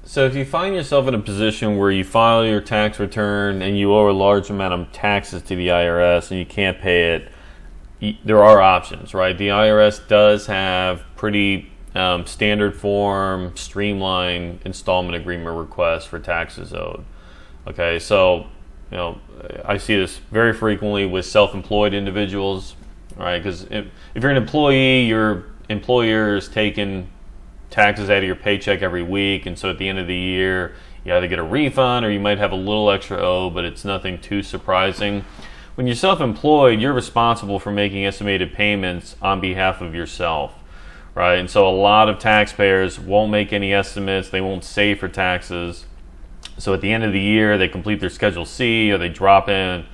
So if you find yourself in a position where you file your tax return and you owe a large amount of taxes to the IRS and you can't pay it, there are options, right? The IRS does have pretty standard form, streamlined installment agreement requests for taxes owed. Okay, so I see this very frequently with self-employed individuals, right? Because if you're an employee, your employer is taking taxes out of your paycheck every week, and so at the end of the year you either get a refund or you might have a little extra owed, but it's nothing too surprising. When you're self-employed, you're responsible for making estimated payments on behalf of yourself, right? And so a lot of taxpayers won't make any estimates, they won't save for taxes. So at the end of the year they complete their Schedule C, or they drop in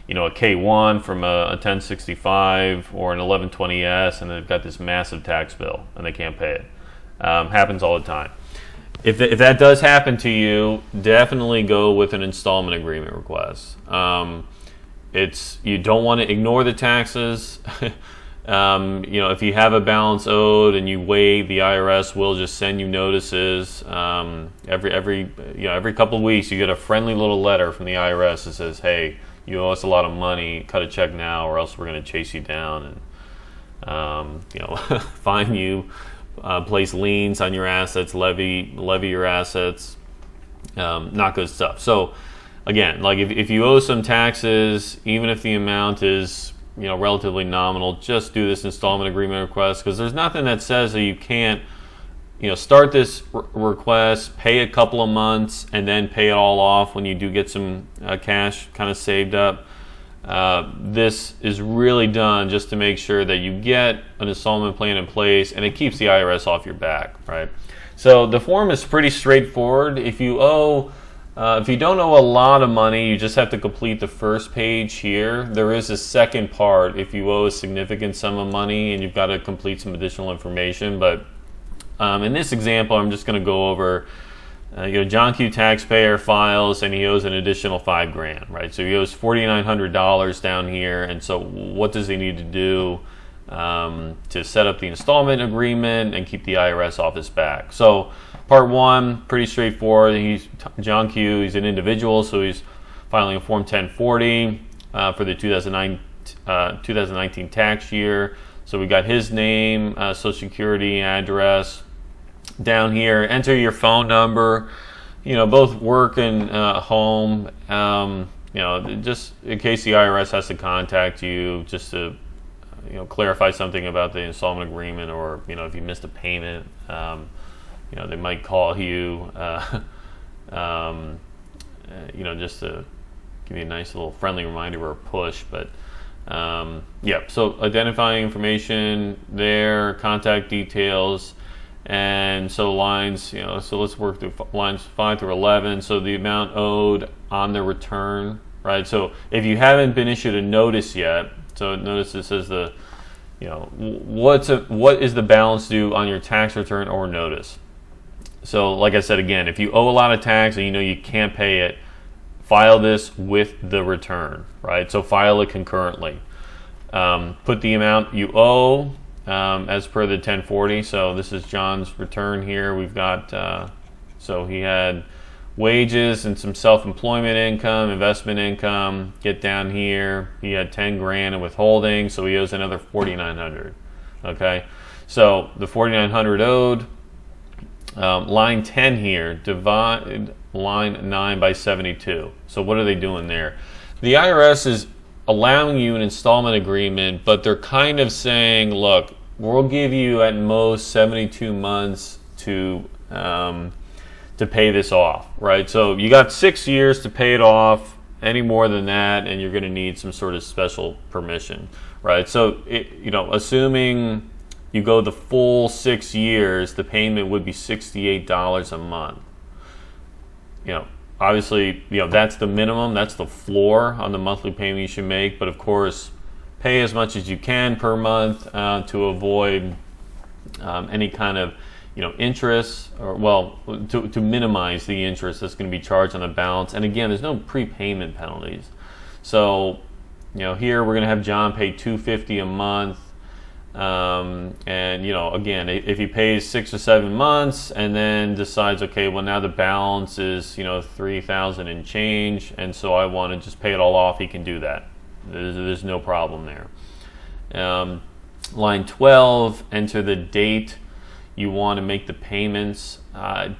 a K1 from a 1065 or an 1120S, and they've got this massive tax bill and they can't pay it. Happens all the time. If that does happen to you, definitely go with an installment agreement request. You don't want to ignore the taxes. If you have a balance owed and you wait, the IRS will just send you notices. Every couple of weeks you get a friendly little letter from the IRS that says, "Hey, you owe us a lot of money. Cut a check now, or else we're going to chase you down and fine you." Place liens on your assets, levy your assets, not good stuff. So again, like if you owe some taxes, even if the amount is relatively nominal, just do this installment agreement request, because there's nothing that says that you can't start this request, pay a couple of months, and then pay it all off when you do get some cash kind of saved up. This is really done just to make sure that you get an installment plan in place and it keeps the IRS off your back, right? So the form is pretty straightforward. If you don't owe a lot of money, you just have to complete the first page here. There is a second part if you owe a significant sum of money and you've got to complete some additional information. But in this example, I'm just going to go over John Q. taxpayer files and he owes an additional $5,000, right? So he owes $4,900 down here, and so what does he need to do to set up the installment agreement and keep the IRS off his back? So part one, pretty straightforward. John Q. He's an individual, so he's filing a Form 1040 for the 2019 tax year. So we got his name, Social Security, address. Down here, enter your phone number, both work and home, just in case the IRS has to contact you just to, clarify something about the installment agreement, or, if you missed a payment, they might call you, just to give you a nice little friendly reminder or a push. But, so identifying information there, contact details. And so lines, so let's work through lines 5 through 11. So the amount owed on the return, right? So if you haven't been issued a notice yet, so notice it says what is the balance due on your tax return or notice? So like I said, again, if you owe a lot of tax and you can't pay it, file this with the return, right? So file it concurrently. Put the amount you owe as per the 1040. So this is John's return here. We've got, so he had wages and some self-employment income, investment income. Get down here, he had $10,000 in withholding, so he owes another $4,900. Okay, so the $4,900 owed. Line 10 here, divide line 9 by 72. So what are they doing there? The IRS is allowing you an installment agreement, but they're kind of saying, look, we'll give you at most 72 months to pay this off, right? So you got 6 years to pay it off. Any more than that, and you're going to need some sort of special permission, right? So, assuming you go the full 6 years, the payment would be $68 a month. Obviously, that's the minimum, that's the floor on the monthly payment you should make. But of course, pay as much as you can per month to avoid any kind of interest, or to minimize the interest that's going to be charged on the balance. And again, there's no prepayment penalties. So here we're going to have John pay $250 a month. And again, if he pays 6 or 7 months and then decides, okay, well now the balance is $3,000 and change, and so I want to just pay it all off, he can do that. There's no problem there. Line 12, enter the date you want to make the payments.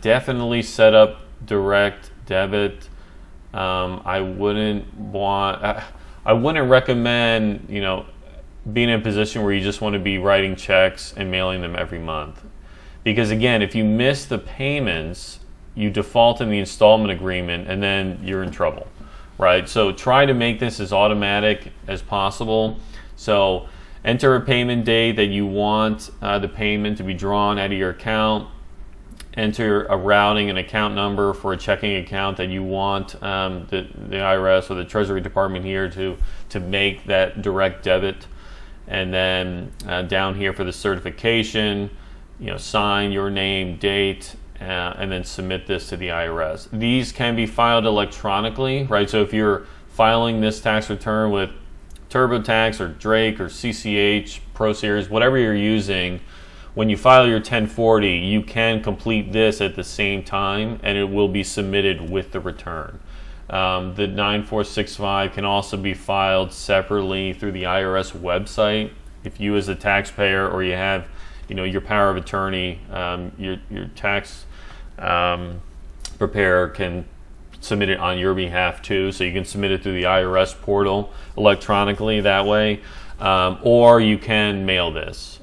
Definitely set up direct debit. I wouldn't recommend being in a position where you just want to be writing checks and mailing them every month, because again, if you miss the payments, you default in the installment agreement and then you're in trouble, right? So try to make this as automatic as possible. So enter a payment date that you want the payment to be drawn out of your account. Enter a routing and account number for a checking account that you want the IRS or the Treasury Department here to make that direct debit. And then down here for the certification, sign your name, date, and then submit this to the IRS. These can be filed electronically, right? So if you're filing this tax return with TurboTax or Drake or CCH, Pro Series, whatever you're using, when you file your 1040, you can complete this at the same time, and it will be submitted with the return. The 9465 can also be filed separately through the IRS website. If you as a taxpayer, or you have your power of attorney, your tax preparer can submit it on your behalf too. So you can submit it through the IRS portal electronically that way, or you can mail this.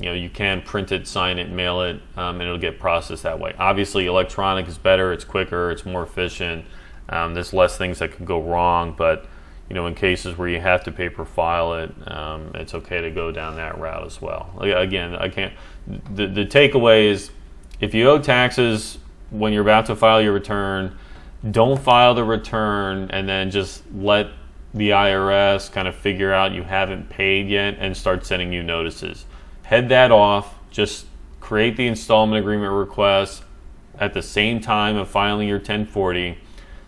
You can print it, sign it, mail it, and it'll get processed that way. Obviously, electronic is better. It's quicker. It's more efficient. There's less things that can go wrong, but in cases where you have to paper file it, it's okay to go down that route as well. Again, the takeaway is, if you owe taxes when you're about to file your return, don't file the return and then just let the IRS kind of figure out you haven't paid yet and start sending you notices. Head that off. Just create the installment agreement request at the same time of filing your 1040.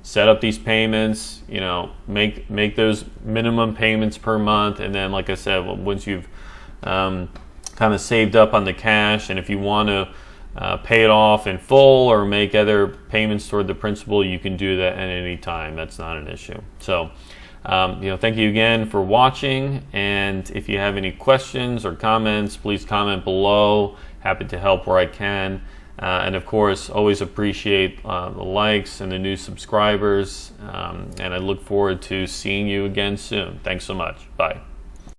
Set up these payments, make those minimum payments per month, and then, like I said, once you've kind of saved up on the cash, and if you want to pay it off in full or make other payments toward the principal, you can do that at any time. That's not an issue. So, thank you again for watching, and if you have any questions or comments, please comment below. Happy to help where I can. And of course, always appreciate the likes and the new subscribers. And I look forward to seeing you again soon. Thanks so much. Bye.